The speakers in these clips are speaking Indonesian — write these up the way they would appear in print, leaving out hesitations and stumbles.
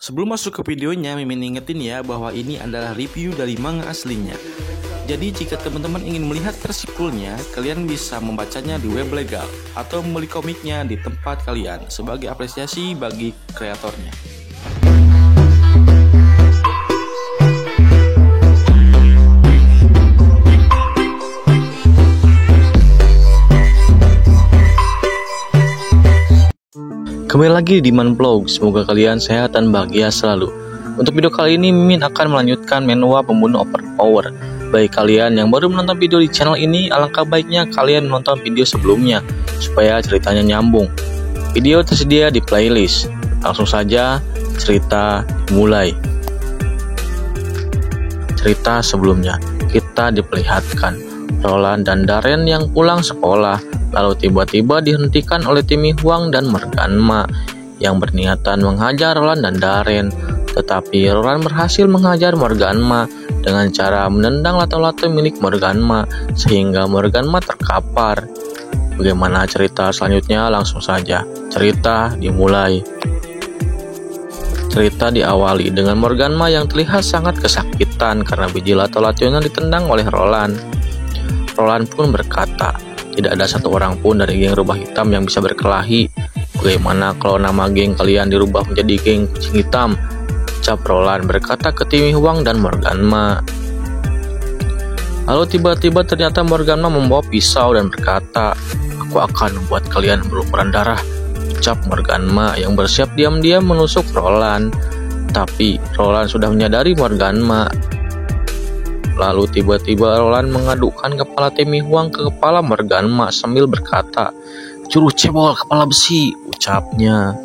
Sebelum masuk ke videonya, Mimin ingetin ya bahwa ini adalah review dari manga aslinya. Jadi jika teman-teman ingin melihat versi fullnya, kalian bisa membacanya di web legal atau membeli komiknya di tempat kalian sebagai apresiasi bagi kreatornya. Kembali lagi di Man Vlog, semoga kalian sehat dan bahagia selalu. Untuk video kali ini, Mimin akan melanjutkan manhwa Pembunuh Overpower. Bagi kalian yang baru menonton video di channel ini, alangkah baiknya kalian menonton video sebelumnya, supaya ceritanya nyambung. Video tersedia di playlist. Langsung saja, cerita dimulai. Cerita sebelumnya, kita diperlihatkan Roland dan Darren yang pulang sekolah, lalu tiba-tiba dihentikan oleh Timmy Huang dan Morganma yang berniatan menghajar Roland dan Darren. Tetapi Roland berhasil menghajar Morganma dengan cara menendang lato-lato milik Morganma sehingga Morganma terkapar. Bagaimana cerita selanjutnya? Langsung saja, cerita dimulai. Cerita diawali dengan Morganma yang terlihat sangat kesakitan karena biji lato-latonya ditendang oleh Roland. Roland pun berkata, tidak ada satu orang pun dari geng rubah hitam yang bisa berkelahi. Bagaimana kalau nama geng kalian dirubah menjadi geng kucing hitam? Ucap Roland berkata ke Timmy Huang dan Morganma. Lalu tiba-tiba ternyata Morganma membawa pisau dan berkata, aku akan membuat kalian berlumuran darah. Ucap Morganma yang bersiap diam-diam menusuk Roland. Tapi Roland sudah menyadari Morganma. Lalu tiba-tiba Roland mengadukkan kepala Timmy Huang ke kepala Morganma sambil berkata, jurus cebol kepala besi, ucapnya.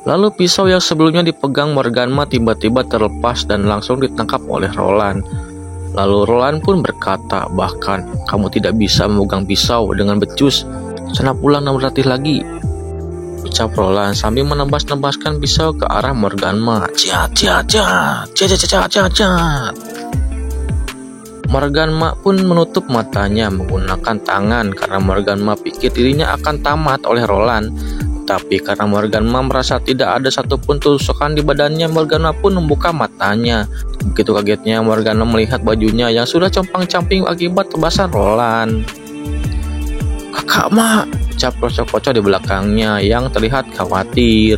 Lalu pisau yang sebelumnya dipegang Morganma tiba-tiba terlepas dan langsung ditangkap oleh Roland. Lalu Roland pun berkata, bahkan kamu tidak bisa memegang pisau dengan becus. Sana pulang dan berlatih lagi, ucap Roland sambil menebas-nebaskan pisau ke arah Morganma. Morganma pun menutup matanya menggunakan tangan karena Morganma pikir dirinya akan tamat oleh Roland. Tapi karena Morganma merasa tidak ada satupun tusukan di badannya, Morganma pun membuka matanya. Begitu kagetnya Morganma melihat bajunya yang sudah compang-camping akibat tebasan Roland. Kakak mak, ucap kocok-kocok di belakangnya yang terlihat khawatir.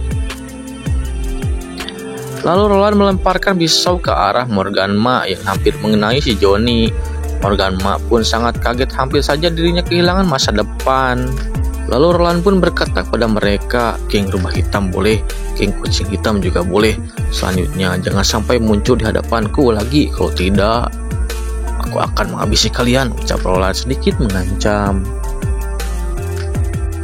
Lalu Roland melemparkan pisau ke arah Morganma yang hampir mengenai si Johnny. Morganma pun sangat kaget, hampir saja dirinya kehilangan masa depan. Lalu Roland pun berkata kepada mereka, geng rubah hitam boleh, geng kucing hitam juga boleh. Selanjutnya jangan sampai muncul di hadapanku lagi, kalau tidak aku akan menghabisi kalian, ucap Roland sedikit mengancam.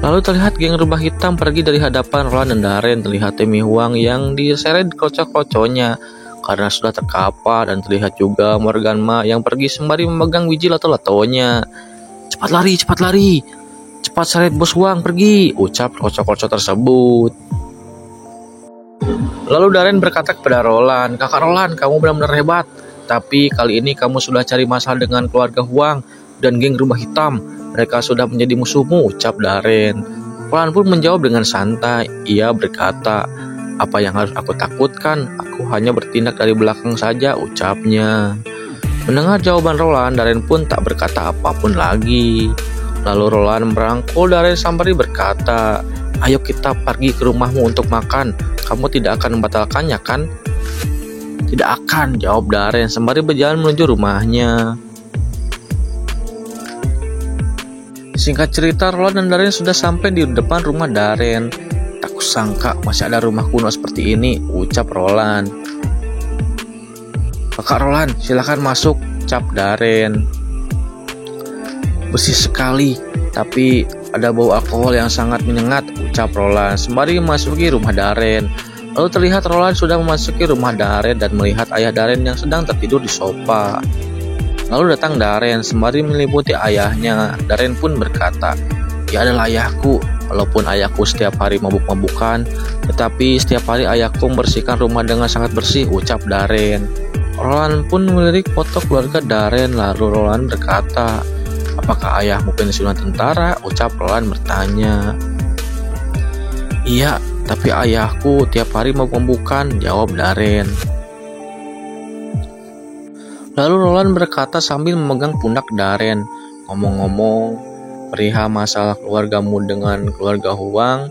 Lalu terlihat geng rubah hitam pergi dari hadapan Roland dan Darren. Terlihat Timmy Huang yang diseret kocok-kocoknya karena sudah terkapar, dan terlihat juga Morganma yang pergi sembari memegang biji lato-latonya. Cepat lari, cepat seret bos Huang pergi, ucap kocok-kocok tersebut. Lalu Darren berkata kepada Roland, kakak Roland, kamu benar-benar hebat. Tapi kali ini kamu sudah cari masalah dengan keluarga Huang dan geng rubah hitam. Mereka sudah menjadi musuhmu, ucap Darren. Roland pun menjawab dengan santai. Ia berkata, apa yang harus aku takutkan? Aku hanya bertindak dari belakang saja, ucapnya. Mendengar jawaban Roland, Darren pun tak berkata apapun lagi. Lalu Roland merangkul Darren sembari berkata, ayo kita pergi ke rumahmu untuk makan. Kamu tidak akan membatalkannya kan? Tidak akan, jawab Darren sembari berjalan menuju rumahnya. Singkat cerita, Roland dan Darren sudah sampai di depan rumah Darren. Tak kusangka masih ada rumah kuno seperti ini, ucap Roland. Kakak Roland, silakan masuk, ucap Darren. Bersih sekali, tapi ada bau alkohol yang sangat menyengat, ucap Roland sembari memasuki rumah Darren. Lalu terlihat Roland sudah memasuki rumah Darren dan melihat ayah Darren yang sedang tertidur di sofa. Lalu datang Darren sembari meliputi ayahnya. Darren pun berkata, dia adalah ayahku. Walaupun ayahku setiap hari mabuk-mabukan, tetapi setiap hari ayahku membersihkan rumah dengan sangat bersih, ucap Darren. Roland pun melirik foto keluarga Darren. Lalu Roland berkata, apakah ayahmu pensiunan tentara? Ucap Roland bertanya. Iya, Tapi ayahku tiap hari mau pembukaan, jawab Daren. Lalu Roland berkata sambil memegang pundak Daren, ngomong-ngomong, perihal masalah keluargamu dengan keluarga Huang.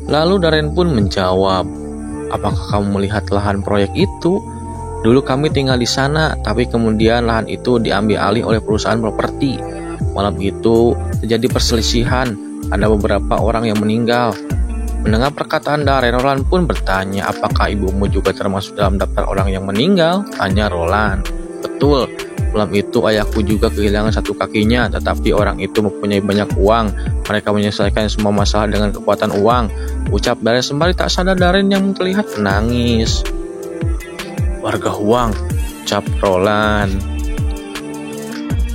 Lalu Daren pun menjawab, apakah kamu melihat lahan proyek itu? Dulu kami tinggal di sana, tapi kemudian lahan itu diambil alih oleh perusahaan properti. Malam itu terjadi perselisihan, ada beberapa orang yang meninggal. Mendengar perkataan Daren, Roland pun bertanya, apakah ibumu juga termasuk dalam daftar orang yang meninggal? Tanya Roland. Betul, malam itu ayahku juga kehilangan satu kakinya, tetapi orang itu mempunyai banyak uang. Mereka menyelesaikan semua masalah dengan kekuatan uang. Ucap Daren sembari tak sadar Daren yang terlihat menangis. Warga Huang, ucap Roland.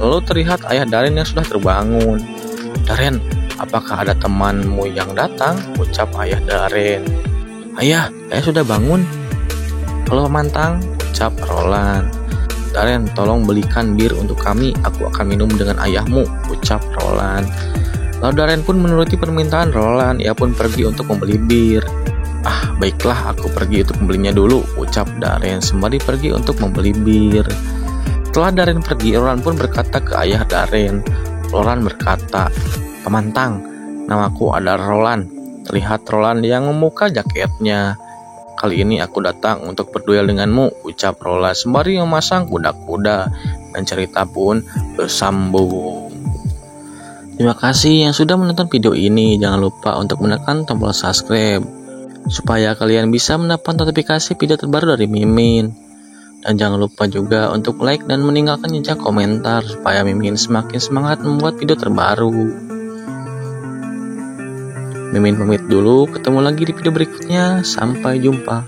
Lalu terlihat ayah Daren yang sudah terbangun. Daren, apakah ada temanmu yang datang? Ucap ayah Daren. Ayah sudah bangun. Halo Mantang, ucap Roland. Daren, tolong belikan bir untuk kami. Aku akan minum dengan ayahmu, ucap Roland. Lalu Daren pun menuruti permintaan Roland. Ia pun pergi untuk membeli bir. Baiklah, aku pergi untuk membelinya dulu, ucap Daren sembari pergi untuk membeli bir. Setelah Daren pergi, Roland pun berkata ke ayah Daren. Roland berkata, Pemantang, namaku adalah Roland. Terlihat Roland yang membuka jaketnya. Kali ini aku datang untuk berduel denganmu, ucap Roland sembari memasang kuda-kuda. Dan cerita pun bersambung. Terima kasih yang sudah menonton video ini. Jangan lupa untuk menekan tombol subscribe supaya kalian bisa mendapat notifikasi video terbaru dari Mimin. Dan jangan lupa juga untuk like dan meninggalkan jejak komentar supaya Mimin semakin semangat membuat video terbaru. Mimin pamit dulu, ketemu lagi di video berikutnya. Sampai jumpa.